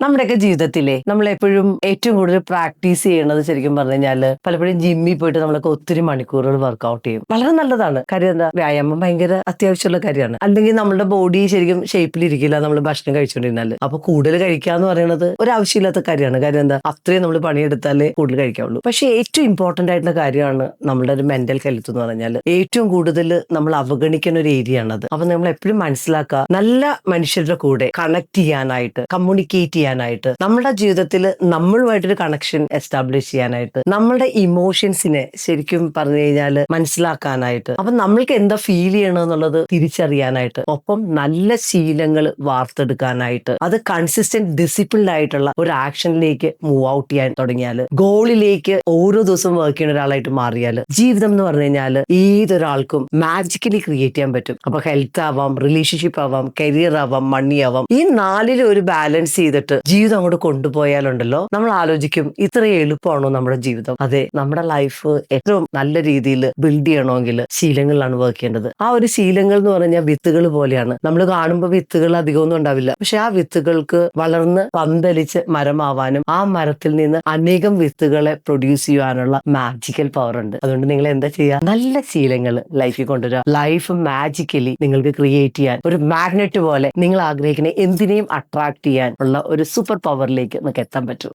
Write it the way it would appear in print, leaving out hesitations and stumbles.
നമ്മുടെയൊക്കെ ജീവിതത്തിലെ നമ്മളെപ്പോഴും ഏറ്റവും കൂടുതൽ പ്രാക്ടീസ് ചെയ്യണത് ശരിക്കും പറഞ്ഞു കഴിഞ്ഞാല് പലപ്പോഴും ജിമ്മിൽ പോയിട്ട് നമ്മളൊക്കെ ഒത്തിരി മണിക്കൂറുകൾ വർക്ക്ഔട്ട് ചെയ്യും. വളരെ നല്ലതാണ്. കാര്യം എന്താ, വ്യായാമം ഭയങ്കര അത്യാവശ്യമുള്ള കാര്യമാണ്. അല്ലെങ്കിൽ നമ്മുടെ ബോഡി ശരിക്കും ഷേപ്പിലിരിക്കില്ല നമ്മൾ ഭക്ഷണം കഴിച്ചുകൊണ്ടിരുന്നാല്. അപ്പൊ കൂടുതൽ കഴിക്കാന്ന് പറയുന്നത് ഒരു ആവശ്യമില്ലാത്ത കാര്യമാണ്. കാര്യം എന്താ, അത്രയും നമ്മൾ പണിയെടുത്താലേ കൂടുതൽ കഴിക്കാവുള്ളൂ. പക്ഷെ ഏറ്റവും ഇമ്പോർട്ടന്റ് ആയിട്ടുള്ള കാര്യമാണ് നമ്മുടെ ഒരു മെന്റൽ ഹെൽത്ത് എന്ന് പറഞ്ഞാൽ. ഏറ്റവും കൂടുതൽ നമ്മൾ അവഗണിക്കുന്ന ഒരു ഏരിയ ആണത്. അപ്പൊ നമ്മൾ എപ്പോഴും മനസ്സിലാക്കുക, നല്ല മനുഷ്യരുടെ കൂടെ കണക്ട് ചെയ്യാനായിട്ട്, കമ്മ്യൂണിക്കേറ്റ് ചെയ്യാനായിട്ട്, നമ്മുടെ ജീവിതത്തിൽ നമ്മളുമായിട്ടൊരു കണക്ഷൻ എസ്റ്റാബ്ലിഷ് ചെയ്യാനായിട്ട്, നമ്മുടെ ഇമോഷൻസിനെ ശരിക്കും പറഞ്ഞു കഴിഞ്ഞാൽ മനസ്സിലാക്കാനായിട്ട്, അപ്പൊ നമ്മൾക്ക് എന്താ ഫീൽ ചെയ്യണമെന്നുള്ളത് തിരിച്ചറിയാനായിട്ട്, ഒപ്പം നല്ല ശീലങ്ങൾ വാർത്തെടുക്കാനായിട്ട്, അത് കൺസിസ്റ്റന്റ് ഡിസിപ്ലിൻഡ് ആയിട്ടുള്ള ഒരു ആക്ഷനിലേക്ക് മൂവ് ഔട്ട് ചെയ്യാൻ തുടങ്ങിയാൽ, ഗോളിലേക്ക് ഓരോ ദിവസവും വർക്ക് ചെയ്യുന്ന ഒരാളായിട്ട് മാറിയാൽ, ജീവിതം എന്ന് പറഞ്ഞു കഴിഞ്ഞാൽ ഏതൊരാൾക്കും മാജിക്കലി ക്രിയേറ്റ് ചെയ്യാൻ പറ്റും. അപ്പൊ ഹെൽത്ത് ആവാം, റിലേഷൻഷിപ്പ് ആവാം, കരിയർ ആവാം, മണി ആവാം, ഈ നാലിലും ഒരു ബാലൻസ് ചെയ്തിട്ട് ജീവിതം അങ്ങോട്ട് കൊണ്ടുപോയാലുണ്ടല്ലോ, നമ്മൾ ആലോചിക്കും ഇത്ര എളുപ്പമാണോ നമ്മുടെ ജീവിതം. അതെ, നമ്മുടെ ലൈഫ് ഏറ്റവും നല്ല രീതിയിൽ ബിൽഡ് ചെയ്യണമെങ്കിൽ ശീലങ്ങളിലാണ് വർക്ക് ചെയ്യേണ്ടത്. ആ ഒരു ശീലങ്ങൾ എന്ന് പറഞ്ഞാൽ വിത്തുകൾ പോലെയാണ്. നമ്മൾ കാണുമ്പോൾ വിത്തുകൾ അധികമൊന്നും ഉണ്ടാവില്ല, പക്ഷെ ആ വിത്തുകൾക്ക് വളർന്ന് പന്തലിച്ച് മരമാവാനും ആ മരത്തിൽ നിന്ന് അനേകം വിത്തുകളെ പ്രൊഡ്യൂസ് ചെയ്യാനുള്ള മാജിക്കൽ പവർ ഉണ്ട്. അതുകൊണ്ട് നിങ്ങൾ എന്താ ചെയ്യുക, നല്ല ശീലങ്ങൾ ലൈഫിൽ കൊണ്ടുവരിക. ലൈഫ് മാജിക്കലി നിങ്ങൾക്ക് ക്രിയേറ്റ് ചെയ്യാൻ ഒരു മാഗ്നറ്റ് പോലെ നിങ്ങൾ ആഗ്രഹിക്കുന്ന എന്തിനേയും അട്രാക്ട് ചെയ്യാൻ ഉള്ള ഒരു സൂപ്പർ പവറിലേക്ക് നമുക്ക് എത്താൻ പറ്റും.